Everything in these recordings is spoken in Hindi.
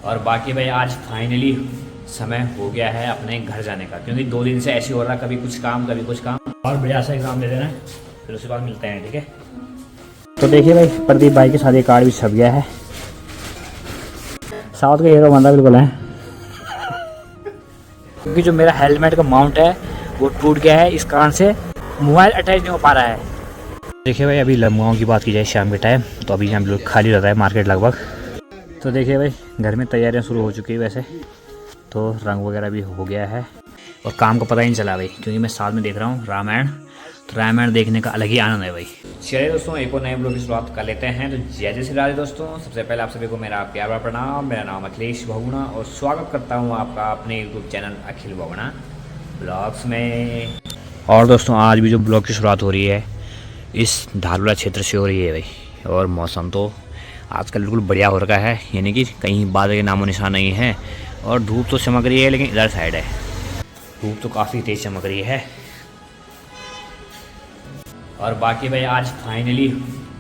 और बाकी भाई आज फाइनली समय हो गया है अपने घर जाने का, क्योंकि 2 दिन से ऐसे हो रहा, कभी कुछ काम कभी कुछ काम। और बढ़िया सा एग्ज़ाम दे देना, फिर उसके बाद मिलते हैं, ठीक है। तो देखिए भाई, प्रदीप भाई के साथ ये कार्ड भी छप गया है। साउथ का हीरो बंदा बिल्कुल है, क्योंकि जो मेरा हेलमेट का माउंट है वो टूट गया है, इस कारण से मोबाइल अटैच नहीं हो पा रहा है। देखिए भाई, अभी लम्बाओं की बात की जाए शाम के टाइम, तो अभी यहाँ बिल्कुल खाली रहता है मार्केट लगभग। तो देखिए भाई, घर में तैयारियां शुरू हो चुकी है वैसे तो, रंग वगैरह भी हो गया है और काम का पता ही नहीं चला भाई, क्योंकि मैं साथ में देख रहा हूँ रामायण। तो रामायण देखने का अलग ही आनंद है भाई। चलिए दोस्तों, एक और नए ब्लॉग की शुरुआत कर लेते हैं। तो जय जय श्री राधे दोस्तों। सबसे पहले आप सभी को मेरा प्यार प्रणाम। मेरा नाम अखिलेश बहुगुणा और स्वागत करता हूँ आपका अपने यूट्यूब चैनल अखिल बहुगुणा ब्लॉग्स में। और दोस्तों, आज भी जो ब्लॉग की शुरुआत हो रही है इस धारवाड़ा क्षेत्र से हो रही है भाई। और मौसम तो आजकल बिल्कुल बढ़िया हो रखा है, यानी कि कहीं बादल के नामो निशान नहीं है। और धूप तो चमक रही है, लेकिन इधर साइड है धूप तो काफ़ी तेज़ चमक रही है। और बाकी भाई आज फाइनली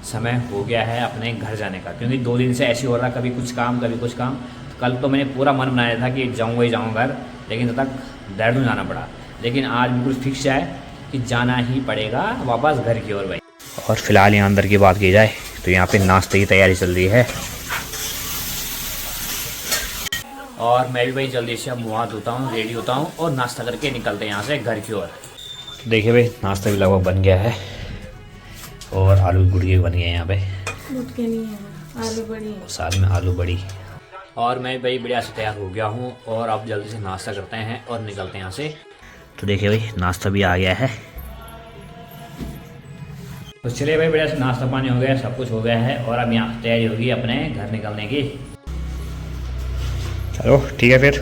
समय हो गया है अपने घर जाने का, क्योंकि 2 दिन से ऐसे हो रहा, कभी कुछ काम कभी कुछ काम। तो कल तो मैंने पूरा मन बनाया था कि जाऊँगा ही जाऊँ घर, लेकिन तब तक देहरादून जाना पड़ा। लेकिन आज बिल्कुल फिक्स है कि जाना ही पड़ेगा वापस घर की ओर भाई। और फिलहाल यहाँ अंदर की बात की जाए तो यहाँ पे नाश्ते की तैयारी चल रही है। और मैं भी भाई जल्दी से अब मुँह धोता हूँ, रेडी होता हूँ और नाश्ता करके निकलते हैं यहाँ से घर की ओर। तो देखिए भाई, नाश्ता भी लगभग बन गया है और आलू गुड़िया भी बन गए हैं यहाँ पे। गुटके नहीं है, आलू बड़ी है। साथ में आलू बड़ी। और मैं भाई बढ़िया से तैयार हो गया हूँ और अब जल्दी से नाश्ता करते हैं और निकलते हैं यहाँ से। तो देखिए भाई, नाश्ता भी आ गया है। तो चलिए भाई, बढ़िया से नाश्ता पानी हो गया, सब कुछ हो गया है और अब यहाँ तैयारी होगी अपने घर निकलने की। चलो ठीक है फिर।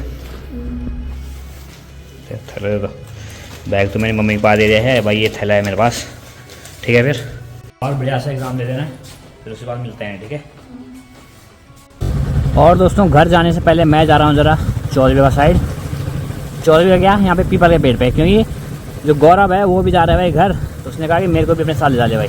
थैला दे दो, बैग तो मेरी मम्मी के पास दे दिया है भाई, ये थैला है मेरे पास, ठीक है फिर। और बढ़िया से एग्ज़ाम दे देना, फिर उसके बाद मिलते हैं, ठीक है। और दोस्तों, घर जाने से पहले मैं जा रहा हूँ ज़रा चौधरी का साइड। चौधरी का क्या, यहाँ पे पीपल के पेड़ पे, क्योंकि जो गौरव है वो भी जा रहा है भाई घर, तो उसने कहा कि मेरे को भी अपने साथ ले जा ले भाई।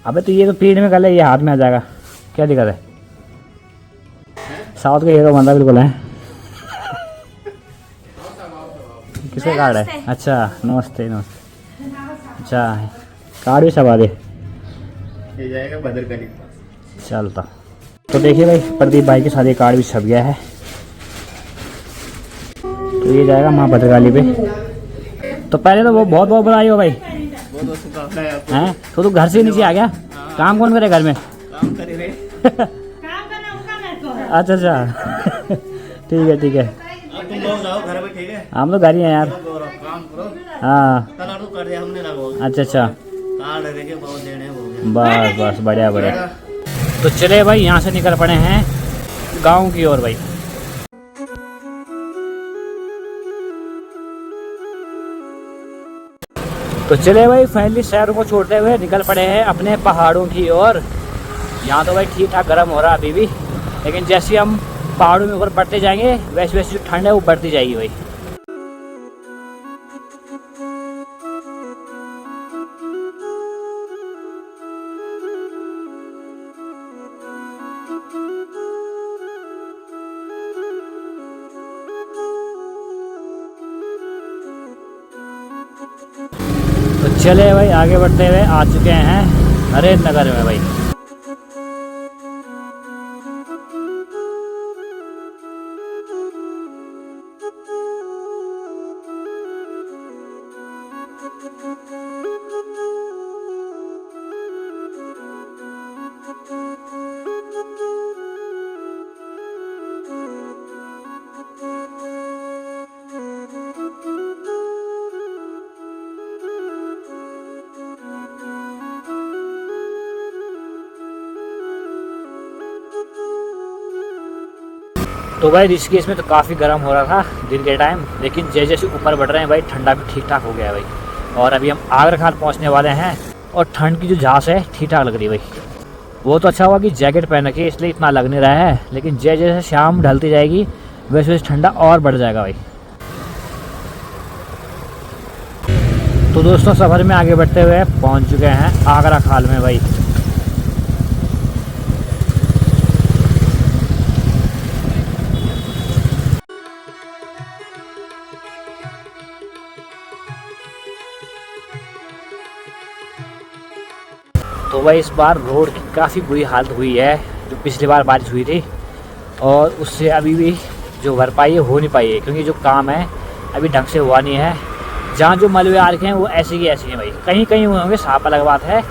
अबे तो ये तो पीठ में कर ले, ये हाथ में आ जाएगा, क्या दिक्कत है। साउथ का हीरो बंदा बिल्कुल है। किसका कार्ड है? अच्छा नमस्ते नमस्ते। अच्छा कार्ड भी छपा दे, ये जाएगा भद्रकाली। चलता। तो देखिए भाई, प्रदीप भाई के साथ ये कार्ड भी छप गया है, तो ये जाएगा माँ भद्रकाली पे। तो पहले तो वो बहुत बहुत बधाई हो भाई। हैं तो घर से नीचे आ गया। काम कौन करे घर में? काम करे रे। अच्छा अच्छा ठीक है ठीक है। अब तुम लोग जाओ घर में, ठीक है। हम तो घर ही हैं यार। काम करो। हाँ कल ऑर्डर कर दिया हमने लगो। अच्छा अच्छा, कार्ड देके बहुत देने हो गया। बस बस बढ़िया बढ़िया। तो चले भाई, यहाँ से निकल पड़े हैं गांव की ओर भाई। तो चले भाई, फाइनली शहरों को छोड़ते हुए निकल पड़े हैं अपने पहाड़ों की ओर। यहाँ तो भाई ठीक ठाक गर्म हो रहा है अभी भी, लेकिन जैसे हम पहाड़ों में ऊपर बढ़ते जाएंगे वैसे वैसे जो ठंड है वो बढ़ती जाएगी भाई। तो चले भाई, आगे बढ़ते हुए आ चुके हैं नरेंद्र नगर में भाई। तो भाई ऋषिकेश में तो काफ़ी गर्म हो रहा था दिन के टाइम, लेकिन जैसे जैसे ऊपर बढ़ रहे हैं भाई ठंडा भी ठीक ठाक हो गया है भाई। और अभी हम आगरा पहुंचने वाले हैं और ठंड की जो झांस है ठीक ठाक लग रही है भाई। वो तो अच्छा हुआ कि जैकेट पहन रखी है, इसलिए इतना लग नहीं रहा है, लेकिन जैसे जैसे शाम ढलती जाएगी वैसे वैसे ठंडा और बढ़ जाएगा भाई। तो दोस्तों सफ़र में आगे बढ़ते हुए पहुंच चुके हैं आगरा खाल में भाई। तो भाई इस बार रोड की काफ़ी बुरी हालत हुई है। जो पिछली बार बारिश हुई थी और उससे अभी भी जो भरपाई है हो नहीं पाई है, क्योंकि जो काम है अभी ढंग से हुआ नहीं है। जहाँ जो मलबे आ रखे हैं वो ऐसे की ऐसे हैं भाई, कहीं कहीं हुए होंगे, साफ अलग बात है।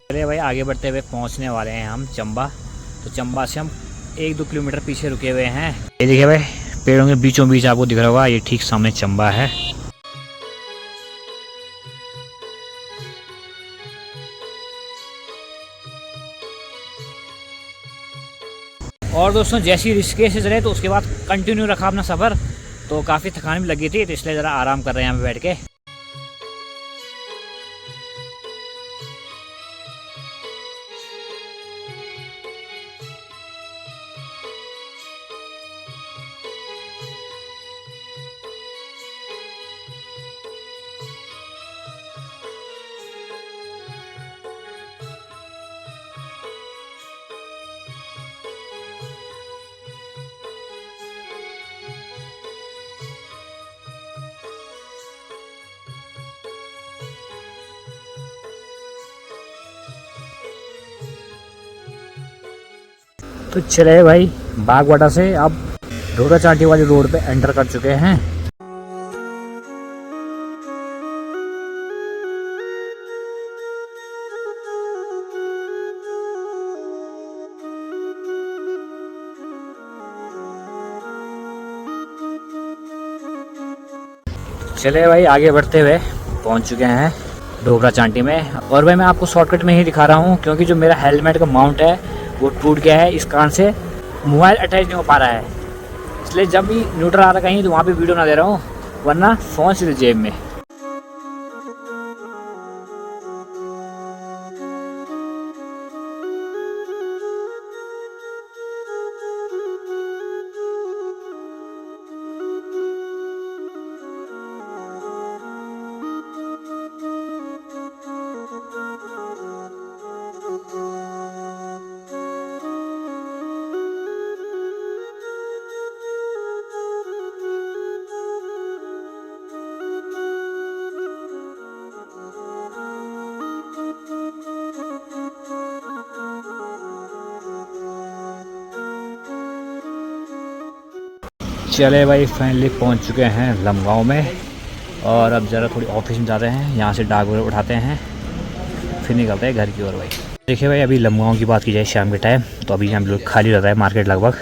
चलिए भाई आगे बढ़ते हुए पहुंचने वाले हैं हम चंबा। तो चंबा से हम 1-2 किलोमीटर पीछे रुके हुए हैं। ये देखिए भाई पेड़ों के बीचों बीच आपको दिख रहा होगा, ये ठीक सामने चंबा है। और दोस्तों जैसी ऋषिकेश से चले तो उसके बाद कंटिन्यू रखा अपना सफ़र, तो काफ़ी थकान भी लगी थी, तो इसलिए ज़रा आराम कर रहे हैं यहाँ पे बैठ के। तो चले भाई बागवाटा से अब ढोरा चाटी वाली रोड पे एंटर कर चुके हैं। चले भाई आगे बढ़ते हुए पहुंच चुके हैं ढोबरा चांटी में। और भाई मैं आपको शॉर्टकट में ही दिखा रहा हूँ, क्योंकि जो मेरा हेलमेट का माउंट है वो टूट गया है, इस कारण से मोबाइल अटैच नहीं हो पा रहा है। इसलिए जब भी न्यूट्रल आ रहा कहीं तो वहाँ पे वीडियो ना दे रहा हूँ, वरना फ़ोन सीधे जेब में। चले भाई फाइनली पहुंच चुके हैं लमगांव में, और अब ज़रा थोड़ी ऑफिस में जाते हैं, यहाँ से डाक वगैरह उठाते हैं, फिर निकलते हैं घर की ओर। भाई देखिए भाई अभी लमगांव की बात की जाए शाम के टाइम, तो अभी यहाँ बिल्कुल खाली रहता है मार्केट लगभग।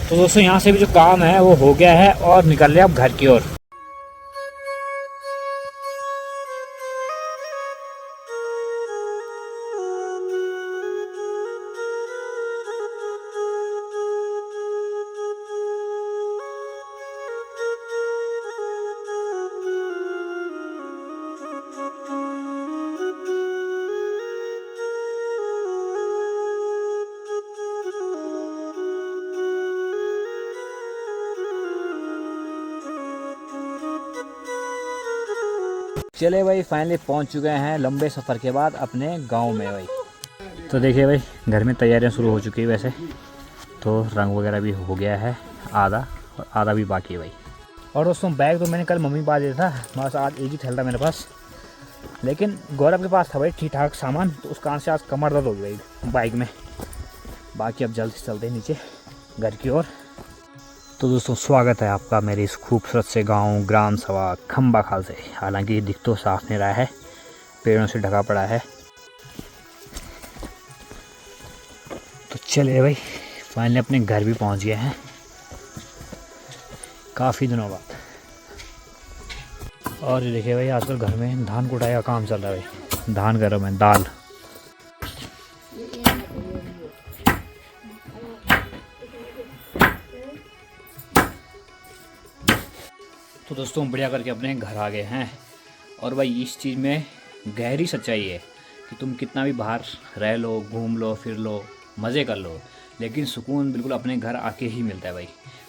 तो दोस्तों यहाँ से भी जो काम है वो हो गया है और निकल रहे अब घर की ओर। चले भाई फाइनली पहुंच चुके हैं लंबे सफ़र के बाद अपने गांव में भाई। तो देखिए भाई घर में तैयारियां शुरू हो चुकी है वैसे, तो रंग वगैरह भी हो गया है आधा, और आधा भी बाकी है भाई। और दोस्तों बैग तो मैंने कल मम्मी के पास दिया था, बस आज एक ही थैला था मेरे पास। लेकिन गौरव के पास था भाई ठीक ठाक सामान, तो उस कारण से आज कमर दर्द हो गई बाइक में। बाकी अब जल्द से चलते हैं नीचे घर की ओर। तो दोस्तों स्वागत है आपका मेरे इस खूबसूरत से गांव ग्राम सभा खम्बा खाल से। हालांकि दिख तो साफ नहीं रहा है, पेड़ों से ढका पड़ा है। तो चलिए भाई फाइनली अपने घर भी पहुंच गए हैं काफ़ी दिनों बाद। और ये देखिए भाई आजकल घर में धान कुटाई का काम चल रहा है भाई। धान कर रहा हूँ मैं, दाल। तो दोस्तों बढ़िया करके अपने घर आ गए हैं। और भाई इस चीज़ में गहरी सच्चाई है कि तुम कितना भी बाहर रह लो, घूम लो, फिर लो, मज़े कर लो, लेकिन सुकून बिल्कुल अपने घर आके ही मिलता है भाई।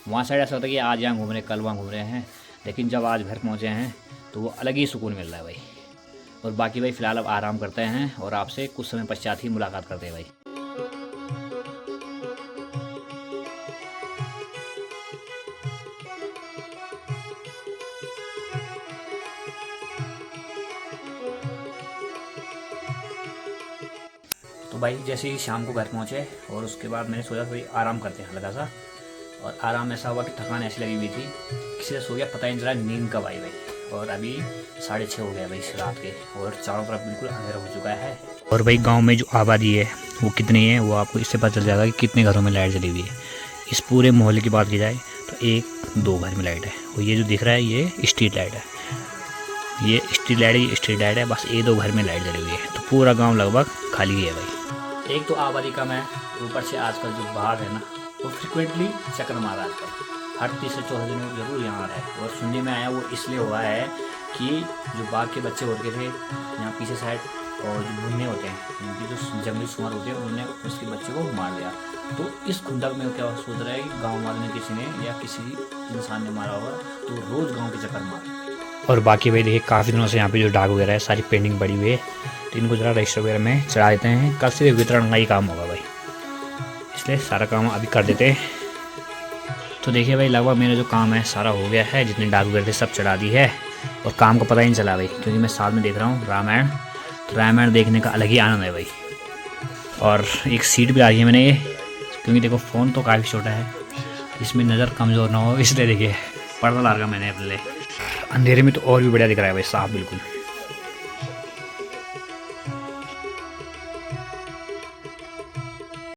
वहाँ साइड ऐसा होता है कि आज यहाँ घूम रहे हैं, कल वहाँ घूम रहे हैं, लेकिन जब आज घर पहुँचे हैं तो वो अलग ही सुकून मिल रहा है भाई। और बाकी भाई फ़िलहाल अब आराम करते हैं और आपसे कुछ समय पश्चात ही मुलाकात करते हैं भाई। तो भाई जैसे ही शाम को घर पहुँचे और उसके बाद मैंने सोचा भाई आराम करते हैं हल्का सा। और आराम ऐसा हुआ कि थकान ऐसी लगी हुई थी, किसी से सो गया पता ही नहीं चला नींद कब आई भाई। और अभी 6:30 हो गया भाई इस रात के, और चारों तरफ बिल्कुल अंधेरा हो चुका है। और भाई गांव में जो आबादी है वो कितनी है वो आपको इससे पता चल जाएगा कि कितने घरों में लाइट जली हुई है। इस पूरे मोहल्ले की बात की जाए तो 1-2 घर में लाइट है, और ये जो दिख रहा है ये स्ट्रीट लाइट है, ये स्ट्रीट लाइट है, बस 1-2 घर में लाइट जली हुई है। तो पूरा गाँव लगभग खाली है भाई। एक तो आबादी कम है, ऊपर से आजकल जो बाघ है ना वो फ्रिक्वेंटली चक्कर मार रहा है आजकल, हर 3-4 दिन में जरूर यहाँ आ रहा है। और सुनने में आया वो इसलिए हुआ है कि जो बाघ के बच्चे होते थे यहाँ पीछे साइड, और जो भुन्ने होते हैं इनकी जो जंगली सुअर होते हैं उन्होंने उसके बच्चे को मार दिया। तो इस खुंदक में क्या सोच रहा है कि गाँव वाले ने किसी ने या किसी इंसान ने मारा होगा, तो रोज़ गाँव के चक्कर मार। और बाकी भाई देखिए काफ़ी दिनों से यहाँ पे जो डाक वगैरह है सारी पेंडिंग पड़ी हुई है, तो इनको जरा रजिस्टर वगैरह में चढ़ा देते हैं। कल से वितरण का ही काम होगा भाई, इसलिए सारा काम अभी कर देते हैं। तो देखिए भाई लगभग मेरा जो काम है सारा हो गया है, जितने डाक वगैरह थे सब चढ़ा दी है, और काम का पता ही नहीं चला भाई, क्योंकि मैं साथ में देख रहा हूँ रामायण। तो रामायण देखने का अलग ही आनंद है भाई। और एक सीट भी आ रही है मैंने ये, क्योंकि देखो फ़ोन तो काफ़ी छोटा है, इसमें नज़र कमज़ोर ना हो, इसलिए देखिए पर्दा ला रखा मैंने अपने लिए। अंधेरे में तो और भी बढ़िया दिख रहा है भाई, साफ बिल्कुल।